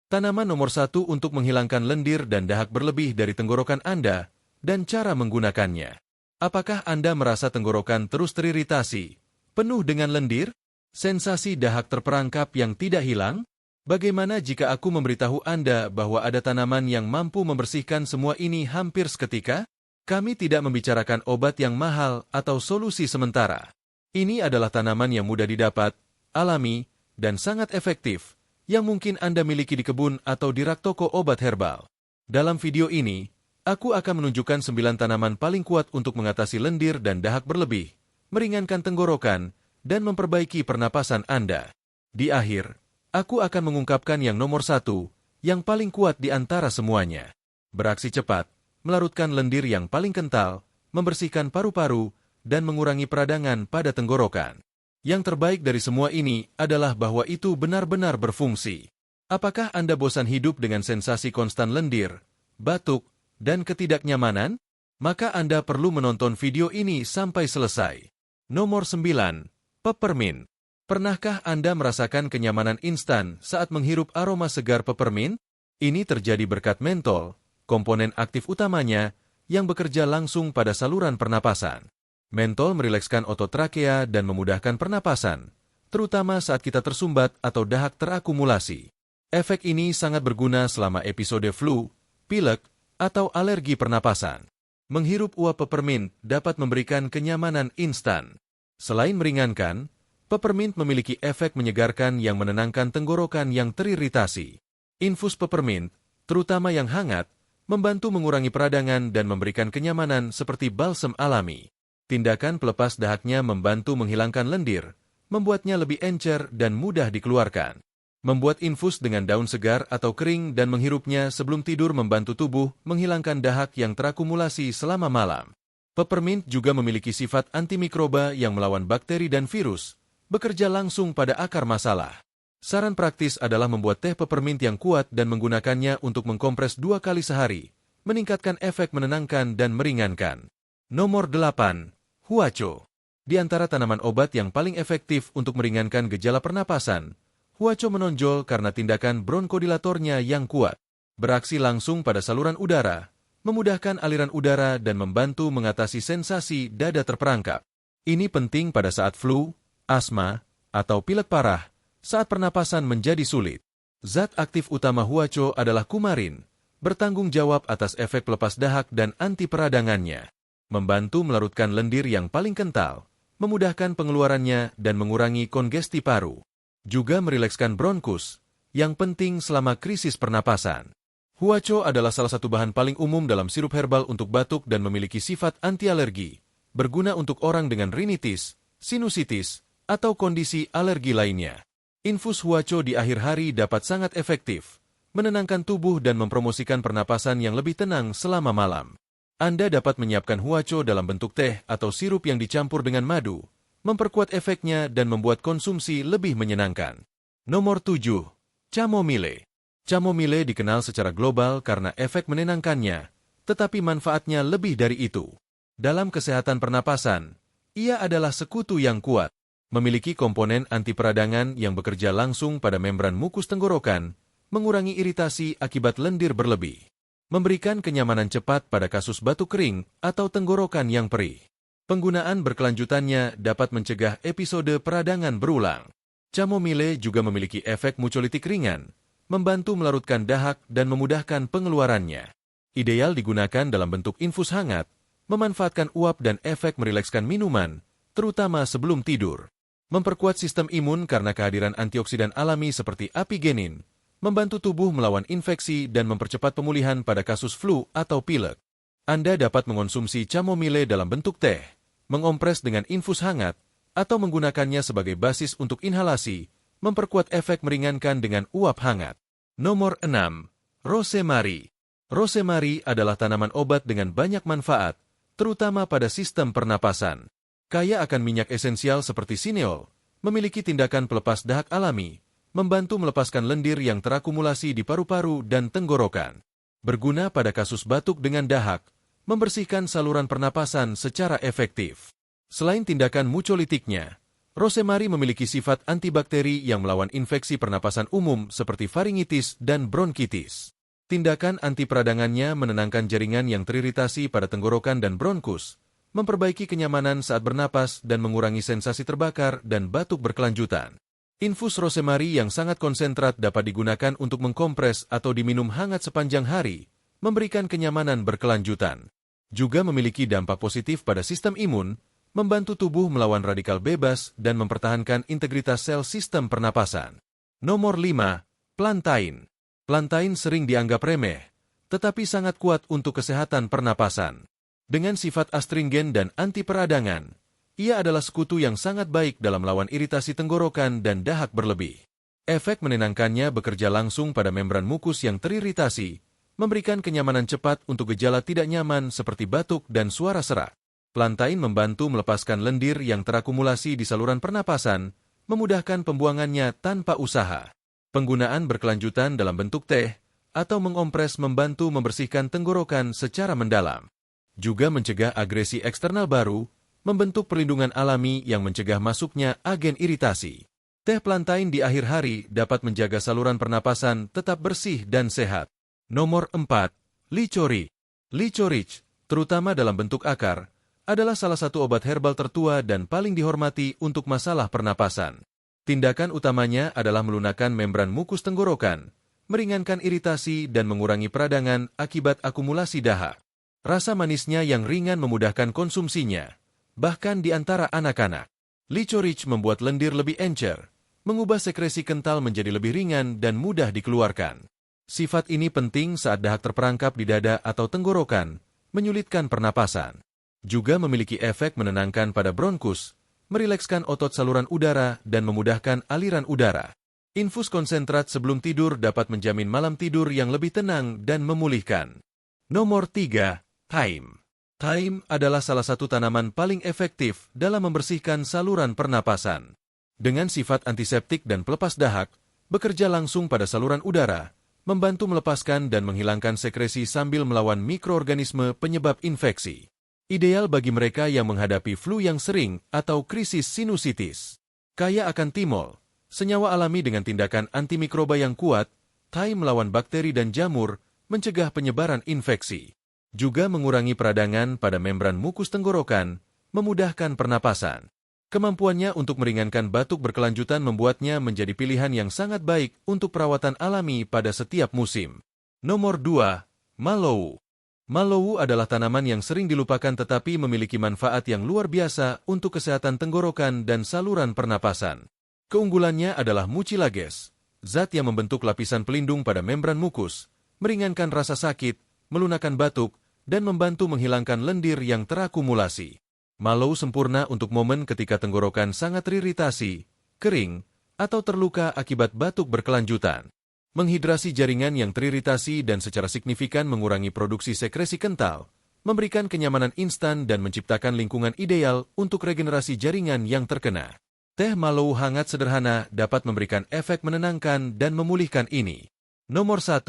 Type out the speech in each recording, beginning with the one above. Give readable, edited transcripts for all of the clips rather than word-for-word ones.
Tanaman nomor 1 untuk menghilangkan lendir dan dahak berlebih dari tenggorokan Anda, dan cara menggunakannya. Apakah Anda merasa tenggorokan terus teriritasi, penuh dengan lendir? Sensasi dahak terperangkap yang tidak hilang? Bagaimana jika aku memberitahu Anda bahwa ada tanaman yang mampu membersihkan semua ini hampir seketika? Kami tidak membicarakan obat yang mahal atau solusi sementara. Ini adalah tanaman yang mudah didapat, alami, dan sangat efektif, yang mungkin Anda miliki di kebun atau di rak toko obat herbal. Dalam video ini, aku akan menunjukkan 9 tanaman paling kuat untuk mengatasi lendir dan dahak berlebih, meringankan tenggorokan, dan memperbaiki pernapasan Anda. Di akhir, aku akan mengungkapkan yang nomor 1, yang paling kuat di antara semuanya. Beraksi cepat, melarutkan lendir yang paling kental, membersihkan paru-paru, dan mengurangi peradangan pada tenggorokan. Yang terbaik dari semua ini adalah bahwa itu benar-benar berfungsi. Apakah Anda bosan hidup dengan sensasi konstan lendir, batuk, dan ketidaknyamanan? Maka Anda perlu menonton video ini sampai selesai. Nomor 9. Peppermint. Pernahkah Anda merasakan kenyamanan instan saat menghirup aroma segar peppermint? Ini terjadi berkat mentol, komponen aktif utamanya, yang bekerja langsung pada saluran pernapasan. Mentol merilekskan otot trakea dan memudahkan pernapasan, terutama saat kita tersumbat atau dahak terakumulasi. Efek ini sangat berguna selama episode flu, pilek, atau alergi pernapasan. Menghirup uap peppermint dapat memberikan kenyamanan instan. Selain meringankan, peppermint memiliki efek menyegarkan yang menenangkan tenggorokan yang teriritasi. Infus peppermint, terutama yang hangat, membantu mengurangi peradangan dan memberikan kenyamanan seperti balsem alami. Tindakan pelepas dahaknya membantu menghilangkan lendir, membuatnya lebih encer dan mudah dikeluarkan. Membuat infus dengan daun segar atau kering dan menghirupnya sebelum tidur membantu tubuh menghilangkan dahak yang terakumulasi selama malam. Peppermint juga memiliki sifat antimikroba yang melawan bakteri dan virus, bekerja langsung pada akar masalah. Saran praktis adalah membuat teh peppermint yang kuat dan menggunakannya untuk mengkompres 2 kali sehari, meningkatkan efek menenangkan dan meringankan. Nomor 8. Huaco. Di antara tanaman obat yang paling efektif untuk meringankan gejala pernapasan, huaco menonjol karena tindakan bronkodilatornya yang kuat. Beraksi langsung pada saluran udara, memudahkan aliran udara dan membantu mengatasi sensasi dada terperangkap. Ini penting pada saat flu, asma, atau pilek parah, saat pernapasan menjadi sulit. Zat aktif utama huaco adalah kumarin, bertanggung jawab atas efek pelepas dahak dan anti peradangannya. Membantu melarutkan lendir yang paling kental, memudahkan pengeluarannya dan mengurangi kongesti paru. Juga merilekskan bronkus, yang penting selama krisis pernapasan. Huaco adalah salah satu bahan paling umum dalam sirup herbal untuk batuk dan memiliki sifat anti-alergi, berguna untuk orang dengan rinitis, sinusitis, atau kondisi alergi lainnya. Infus huaco di akhir hari dapat sangat efektif, menenangkan tubuh dan mempromosikan pernapasan yang lebih tenang selama malam. Anda dapat menyiapkan huaco dalam bentuk teh atau sirup yang dicampur dengan madu, memperkuat efeknya dan membuat konsumsi lebih menyenangkan. Nomor 7. Chamomile. Chamomile dikenal secara global karena efek menenangkannya, tetapi manfaatnya lebih dari itu. Dalam kesehatan pernapasan, ia adalah sekutu yang kuat. Memiliki komponen anti peradangan yang bekerja langsung pada membran mukus tenggorokan, mengurangi iritasi akibat lendir berlebih. Memberikan kenyamanan cepat pada kasus batuk kering atau tenggorokan yang perih. Penggunaan berkelanjutannya dapat mencegah episode peradangan berulang. Chamomile juga memiliki efek mucolitik ringan, membantu melarutkan dahak dan memudahkan pengeluarannya. Ideal digunakan dalam bentuk infus hangat, memanfaatkan uap dan efek merilekskan minuman, terutama sebelum tidur. Memperkuat sistem imun karena kehadiran antioksidan alami seperti apigenin, membantu tubuh melawan infeksi dan mempercepat pemulihan pada kasus flu atau pilek. Anda dapat mengonsumsi chamomile dalam bentuk teh, mengompres dengan infus hangat, atau menggunakannya sebagai basis untuk inhalasi, memperkuat efek meringankan dengan uap hangat. Nomor 6. Rosemary. Rosemary adalah tanaman obat dengan banyak manfaat, terutama pada sistem pernapasan. Kaya akan minyak esensial seperti sineol, memiliki tindakan pelepas dahak alami, membantu melepaskan lendir yang terakumulasi di paru-paru dan tenggorokan. Berguna pada kasus batuk dengan dahak, membersihkan saluran pernapasan secara efektif. Selain tindakan mucolitiknya, Rosemary memiliki sifat antibakteri yang melawan infeksi pernapasan umum seperti faringitis dan bronkitis. Tindakan anti peradangannya menenangkan jaringan yang teriritasi pada tenggorokan dan bronkus, memperbaiki kenyamanan saat bernapas dan mengurangi sensasi terbakar dan batuk berkelanjutan. Infus rosemary yang sangat konsentrat dapat digunakan untuk mengkompres atau diminum hangat sepanjang hari, memberikan kenyamanan berkelanjutan. Juga memiliki dampak positif pada sistem imun, membantu tubuh melawan radikal bebas dan mempertahankan integritas sel sistem pernapasan. Nomor 5. Plantain. Plantain sering dianggap remeh, tetapi sangat kuat untuk kesehatan pernapasan. Dengan sifat astringen dan anti peradangan, ia adalah sekutu yang sangat baik dalam melawan iritasi tenggorokan dan dahak berlebih. Efek menenangkannya bekerja langsung pada membran mukus yang teriritasi, memberikan kenyamanan cepat untuk gejala tidak nyaman seperti batuk dan suara serak. Plantain membantu melepaskan lendir yang terakumulasi di saluran pernapasan, memudahkan pembuangannya tanpa usaha. Penggunaan berkelanjutan dalam bentuk teh atau mengompres membantu membersihkan tenggorokan secara mendalam. Juga mencegah agresi eksternal baru, membentuk perlindungan alami yang mencegah masuknya agen iritasi. Teh plantain di akhir hari dapat menjaga saluran pernapasan tetap bersih dan sehat. Nomor 4. Licorice. Licorice, terutama dalam bentuk akar, adalah salah satu obat herbal tertua dan paling dihormati untuk masalah pernapasan. Tindakan utamanya adalah melunakkan membran mukus tenggorokan, meringankan iritasi dan mengurangi peradangan akibat akumulasi dahak. Rasa manisnya yang ringan memudahkan konsumsinya, bahkan di antara anak-anak. Licorice membuat lendir lebih encer, mengubah sekresi kental menjadi lebih ringan dan mudah dikeluarkan. Sifat ini penting saat dahak terperangkap di dada atau tenggorokan, menyulitkan pernapasan. Juga memiliki efek menenangkan pada bronkus, merilekskan otot saluran udara dan memudahkan aliran udara. Infus konsentrat sebelum tidur dapat menjamin malam tidur yang lebih tenang dan memulihkan. Nomor 3. Thyme. Thyme adalah salah satu tanaman paling efektif dalam membersihkan saluran pernapasan. Dengan sifat antiseptik dan pelepas dahak, bekerja langsung pada saluran udara, membantu melepaskan dan menghilangkan sekresi sambil melawan mikroorganisme penyebab infeksi. Ideal bagi mereka yang menghadapi flu yang sering atau krisis sinusitis. Kaya akan timol, senyawa alami dengan tindakan antimikroba yang kuat, thyme melawan bakteri dan jamur, mencegah penyebaran infeksi. Juga mengurangi peradangan pada membran mukus tenggorokan, memudahkan pernapasan. Kemampuannya untuk meringankan batuk berkelanjutan membuatnya menjadi pilihan yang sangat baik untuk perawatan alami pada setiap musim. Nomor 2. Mallow. Mallow adalah tanaman yang sering dilupakan tetapi memiliki manfaat yang luar biasa untuk kesehatan tenggorokan dan saluran pernapasan. Keunggulannya adalah mucilages, zat yang membentuk lapisan pelindung pada membran mukus, meringankan rasa sakit, melunakkan batuk, dan membantu menghilangkan lendir yang terakumulasi. Mallow sempurna untuk momen ketika tenggorokan sangat teriritasi, kering, atau terluka akibat batuk berkelanjutan. Menghidrasi jaringan yang teriritasi dan secara signifikan mengurangi produksi sekresi kental, memberikan kenyamanan instan dan menciptakan lingkungan ideal untuk regenerasi jaringan yang terkena. Teh mallow hangat sederhana dapat memberikan efek menenangkan dan memulihkan ini. Nomor 1.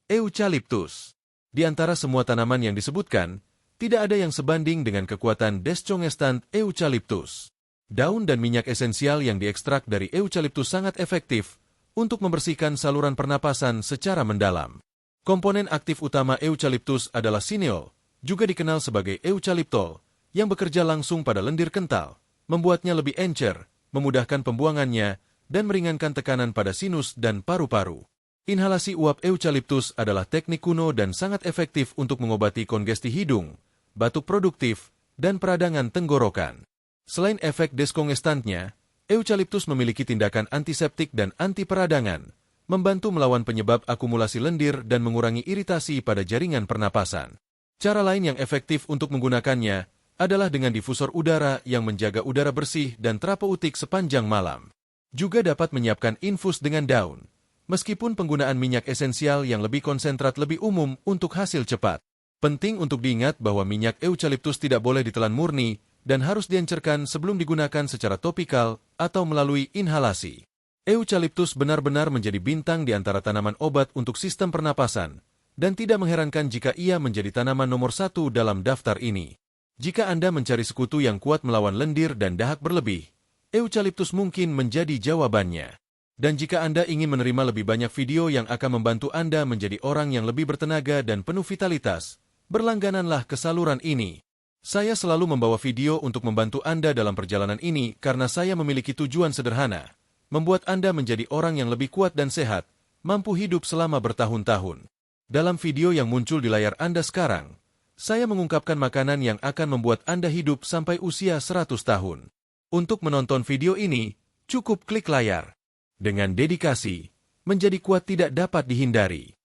Eucalyptus. Di antara semua tanaman yang disebutkan, tidak ada yang sebanding dengan kekuatan descongestant eucalyptus. Daun dan minyak esensial yang diekstrak dari eucalyptus sangat efektif untuk membersihkan saluran pernapasan secara mendalam. Komponen aktif utama eucalyptus adalah sineol, juga dikenal sebagai eucalyptol, yang bekerja langsung pada lendir kental, membuatnya lebih encer, memudahkan pembuangannya, dan meringankan tekanan pada sinus dan paru-paru. Inhalasi uap eucalyptus adalah teknik kuno dan sangat efektif untuk mengobati kongesti hidung, batuk produktif, dan peradangan tenggorokan. Selain efek deskongestantnya, eucalyptus memiliki tindakan antiseptik dan anti peradangan, membantu melawan penyebab akumulasi lendir dan mengurangi iritasi pada jaringan pernapasan. Cara lain yang efektif untuk menggunakannya adalah dengan difusor udara yang menjaga udara bersih dan terapeutik sepanjang malam. Juga dapat menyiapkan infus dengan daun, meskipun penggunaan minyak esensial yang lebih konsentrat lebih umum untuk hasil cepat. Penting untuk diingat bahwa minyak eucalyptus tidak boleh ditelan murni dan harus diencerkan sebelum digunakan secara topikal atau melalui inhalasi. Eucalyptus benar-benar menjadi bintang di antara tanaman obat untuk sistem pernapasan, dan tidak mengherankan jika ia menjadi tanaman nomor 1 dalam daftar ini. Jika Anda mencari sekutu yang kuat melawan lendir dan dahak berlebih, Eucalyptus mungkin menjadi jawabannya. Dan jika Anda ingin menerima lebih banyak video yang akan membantu Anda menjadi orang yang lebih bertenaga dan penuh vitalitas, berlanggananlah ke saluran ini. Saya selalu membawa video untuk membantu Anda dalam perjalanan ini karena saya memiliki tujuan sederhana, membuat Anda menjadi orang yang lebih kuat dan sehat, mampu hidup selama bertahun-tahun. Dalam video yang muncul di layar Anda sekarang, saya mengungkapkan makanan yang akan membuat Anda hidup sampai usia 100 tahun. Untuk menonton video ini, cukup klik layar. Dengan dedikasi, menjadi kuat tidak dapat dihindari.